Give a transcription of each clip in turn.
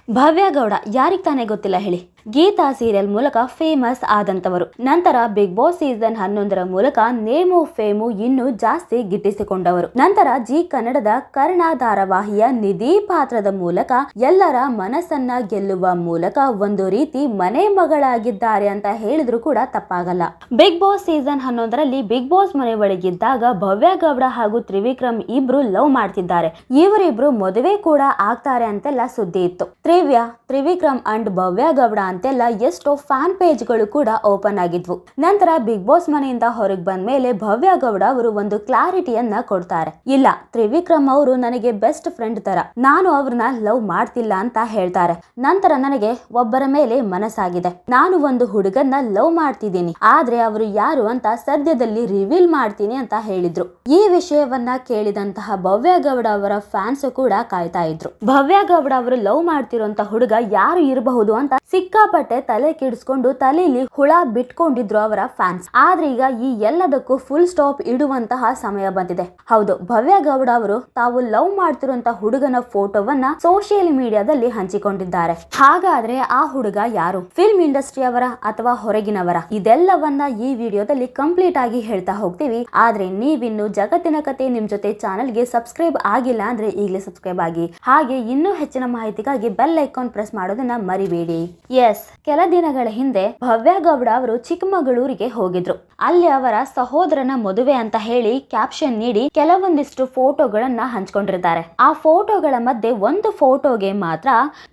ಭವ್ಯ ಗೌಡ ಯಾರಿಗ್ ತಾನೇ ಗೊತ್ತಿಲ್ಲ ಹೇಳಿ. ಗೀತಾ ಸೀರಿಯಲ್ ಮೂಲಕ ಫೇಮಸ್ ಆದಂತವರು. ನಂತರ ಬಿಗ್ ಬಾಸ್ ಸೀಸನ್ 11ರ ಮೂಲಕ ನೇಮು ಫೇಮು ಇನ್ನೂ ಜಾಸ್ತಿ ಗಿಟ್ಟಿಸಿಕೊಂಡವರು. ನಂತರ ಜಿ ಕನ್ನಡದ ಕರ್ಣ ಧಾರಾವಾಹಿಯ ನಿಧಿ ಪಾತ್ರದ ಮೂಲಕ ಎಲ್ಲರ ಮನಸ್ಸನ್ನ ಗೆಲ್ಲುವ ಮೂಲಕ ಒಂದು ರೀತಿ ಮನೆ ಮಗಳಾಗಿದ್ದಾರೆ ಅಂತ ಹೇಳಿದ್ರು ಕೂಡ ತಪ್ಪಾಗಲ್ಲ. ಬಿಗ್ ಬಾಸ್ ಸೀಸನ್ 11ರಲ್ಲಿ ಬಿಗ್ ಬಾಸ್ ಮನೆ ಒಳಗಿದ್ದಾಗ ಭವ್ಯ ಗೌಡ ಹಾಗೂ ತ್ರಿವಿಕ್ರಮ್ ಇಬ್ರು ಲವ್ ಮಾಡ್ತಿದ್ದಾರೆ. ಇವರಿಬ್ರು ಮದುವೆ ಕೂಡ ಆಗ್ತಾರೆ ಅಂತೆಲ್ಲ ಸುದ್ದಿ ಇತ್ತು. ತ್ರಿವಿಕ್ರಮ್ ಅಂಡ್ ಭವ್ಯ ಗೌಡ ಅಂತೆಲ್ಲ ಎಷ್ಟೋ ಫ್ಯಾನ್ ಪೇಜ್ಗಳು ಕೂಡ ಓಪನ್ ಆಗಿದ್ವು. ನಂತರ ಬಿಗ್ ಬಾಸ್ ಮನೆಯಿಂದ ಹೊರಗೆ ಬಂದ ಮೇಲೆ ಭವ್ಯ ಗೌಡ ಅವರು ಒಂದು ಕ್ಲಾರಿಟಿಯನ್ನ ಕೊಡ್ತಾರೆ. ಇಲ್ಲ, ತ್ರಿವಿಕ್ರಮ್ ಅವರು ನನಗೆ ಬೆಸ್ಟ್ ಫ್ರೆಂಡ್ ತರ, ನಾನು ಅವ್ರನ್ನ ಲವ್ ಮಾಡ್ತಿಲ್ಲ ಅಂತ ಹೇಳ್ತಾರೆ. ನಂತರ ನನಗೆ ಒಬ್ಬರ ಮೇಲೆ ಮನಸ್ಸಾಗಿದೆ, ನಾನು ಒಂದು ಹುಡುಗನ್ನ ಲವ್ ಮಾಡ್ತಿದ್ದೀನಿ, ಆದ್ರೆ ಅವರು ಯಾರು ಅಂತ ಸದ್ಯದಲ್ಲಿ ರಿವೀಲ್ ಮಾಡ್ತೀನಿ ಅಂತ ಹೇಳಿದ್ರು. ಈ ವಿಷಯವನ್ನ ಕೇಳಿದಂತಹ ಭವ್ಯ ಗೌಡ ಅವರ ಫ್ಯಾನ್ಸ್ ಕೂಡ ಕಾಯ್ತಾ ಇದ್ರು. ಭವ್ಯ ಗೌಡ ಅವರು ಲವ್ ಮಾಡ್ತಿರುವಂತ ಹುಡುಗ ಯಾರು ಇರಬಹುದು ಅಂತ ಸಿಕ್ಕಾಪಟ್ಟೆ ತಲೆ ಕೆಡಿಸ್ಕೊಂಡು ತಲೆಯಲ್ಲಿ ಹುಳ ಬಿಟ್ಕೊಂಡಿದ್ರು ಅವರ ಫ್ಯಾನ್ಸ್. ಆದ್ರೆ ಈಗ ಈ ಎಲ್ಲದಕ್ಕೂ ಫುಲ್ ಸ್ಟಾಪ್ ಇಡುವಂತಹ ಸಮಯ ಬಂದಿದೆ. ಹೌದು, ಭವ್ಯ ಗೌಡ ಅವರು ತಾವು ಲವ್ ಮಾಡ್ತಿರುವಂತಹ ಹುಡುಗನ ಫೋಟೋವನ್ನ ಸೋಷಿಯಲ್ ಮೀಡಿಯಾದಲ್ಲಿ ಹಂಚಿಕೊಂಡಿದ್ದಾರೆ. ಹಾಗಾದ್ರೆ ಆ ಹುಡುಗ ಯಾರು? ಫಿಲ್ಮ್ ಇಂಡಸ್ಟ್ರಿ ಅವರ ಅಥವಾ ಹೊರಗಿನವರ? ಇದೆಲ್ಲವನ್ನ ಈ ವಿಡಿಯೋದಲ್ಲಿ ಕಂಪ್ಲೀಟ್ ಆಗಿ ಹೇಳ್ತಾ ಹೋಗ್ತೀವಿ. ಆದ್ರೆ ನೀವಿನ್ನು ಜಗತ್ತಿನ ಕತೆ ನಿಮ್ ಜೊತೆ ಚಾನೆಲ್ಗೆ ಸಬ್ಸ್ಕ್ರೈಬ್ ಆಗಿಲ್ಲ ಅಂದ್ರೆ ಈಗಲೇ ಸಬ್ಸ್ಕ್ರೈಬ್ ಆಗಿ. ಹಾಗೆ ಇನ್ನೂ ಹೆಚ್ಚಿನ ಮಾಹಿತಿಗಾಗಿ ಬೆಲ್ ಐಕಾನ್ ಪ್ರೆಸ್ ಮಾಡೋದನ್ನ ಮರಿಬೇಡಿ. ಎಸ್, ಕೆಲ ದಿನಗಳ ಹಿಂದೆ ಭವ್ಯ ಗೌಡ ಅವರು ಚಿಕ್ಕಮಗಳೂರಿಗೆ ಹೋಗಿದ್ರು. ಅಲ್ಲಿ ಅವರ ಸಹೋದರನ ಮದುವೆ ಅಂತ ಹೇಳಿ ಕ್ಯಾಪ್ಷನ್ ನೀಡಿ ಕೆಲವೊಂದಿಷ್ಟು ಫೋಟೋಗಳನ್ನ ಹಂಚ್ಕೊಂಡಿರ್ತಾರೆ. ಆ ಫೋಟೋಗಳ ಮಧ್ಯೆ ಒಂದು ಫೋಟೋಗೆ ಮಾತ್ರ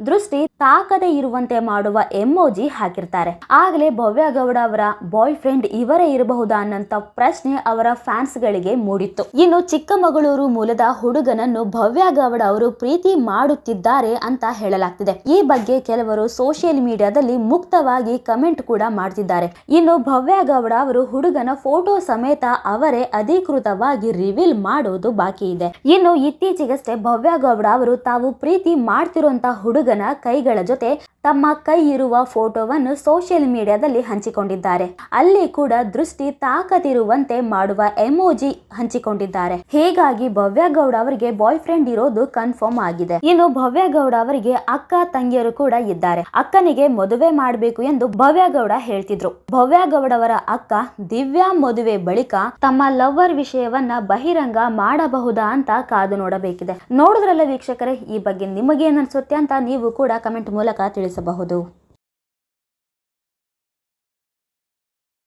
ದೃಷ್ಟಿ ತಾಕದೆ ಇರುವಂತೆ ಮಾಡುವ ಎಮೋಜಿ ಹಾಕಿರ್ತಾರೆ. ಆಗಲೇ ಭವ್ಯ ಗೌಡ ಅವರ ಬಾಯ್ ಫ್ರೆಂಡ್ ಇವರೇ ಇರಬಹುದಾ ಅನ್ನಂತ ಪ್ರಶ್ನೆ ಅವರ ಫ್ಯಾನ್ಸ್ ಗಳಿಗೆ ಮೂಡಿತ್ತು. ಇನ್ನು ಚಿಕ್ಕಮಗಳೂರು ಮೂಲದ ಹುಡುಗನನ್ನು ಭವ್ಯ ಗೌಡ ಅವರು ಪ್ರೀತಿ ಮಾಡುತ್ತಿದ್ದಾರೆ ಅಂತ ಹೇಳಲಾಗ್ತಿದೆ. ಈ ಬಗ್ಗೆ ಕೆಲವರು ಸೋಷಿಯಲ್ ಮೀಡಿಯಾದಲ್ಲಿ ಮುಕ್ತವಾಗಿ ಕಮೆಂಟ್ ಕೂಡ ಮಾಡ್ತಿದ್ದಾರೆ. ಇನ್ನು ಭವ್ಯ ಗೌಡ ಅವರು ಹುಡುಗನ ಫೋಟೋ ಸಮೇತ ಅವರೇ ಅಧಿಕೃತವಾಗಿ ರಿವೀಲ್ ಮಾಡೋದು ಬಾಕಿ ಇದೆ. ಇನ್ನು ಇತ್ತೀಚೆಗಷ್ಟೇ ಭವ್ಯ ಗೌಡ ಅವರು ತಾವು ಪ್ರೀತಿ ಮಾಡ್ತಿರುವಂತಹ ಹುಡುಗನ ಕೈಗಳ ಜೊತೆ ತಮ್ಮ ಕೈ ಇರುವ ಫೋಟೋವನ್ನು ಸೋಷಿಯಲ್ ಮೀಡಿಯಾದಲ್ಲಿ ಹಂಚಿಕೊಂಡಿದ್ದಾರೆ. ಅಲ್ಲಿ ಕೂಡ ದೃಷ್ಟಿ ತಾಕತಿರುವಂತೆ ಮಾಡುವ ಎಮೋಜಿ ಹಂಚಿಕೊಂಡಿದ್ದಾರೆ. ಹೀಗಾಗಿ ಭವ್ಯ ಗೌಡ ಅವರಿಗೆ ಬಾಯ್ ಫ್ರೆಂಡ್ ಇರೋದು ಕನ್ಫರ್ಮ್ ಆಗಿದೆ. ಇನ್ನು ಭವ್ಯ ಗೌಡ ಅವರಿಗೆ ಅಕ್ಕ ತಂಗಿಯರು ಕೂಡ ಇದ್ದಾರೆ. ಅಕ್ಕನಿಗೆ ಮದುವೆ ಮಾಡಬೇಕು ಎಂದು ಭವ್ಯ ಗೌಡ ಹೇಳ್ತಿದ್ರು. ಭವ್ಯ ಗೌಡ ಅವರ ಅಕ್ಕ ದಿವ್ಯಾ ಮದುವೆ ಬಳಿಕ ತಮ್ಮ ಲವ್ವರ್ ವಿಷಯವನ್ನ ಬಹಿರಂಗ ಮಾಡಬಹುದಾ ಅಂತ ಕಾದು ನೋಡಬೇಕಿದೆ. ನೋಡಿದ್ರಲ್ಲ ವೀಕ್ಷಕರೇ, ಈ ಬಗ್ಗೆ ನಿಮಗೇನ್ ಅನ್ಸುತ್ತೆ ಅಂತ ನೀವು ಕೂಡ ಕಮೆಂಟ್ ಮೂಲಕ ತಿಳಿಸಬಹುದು.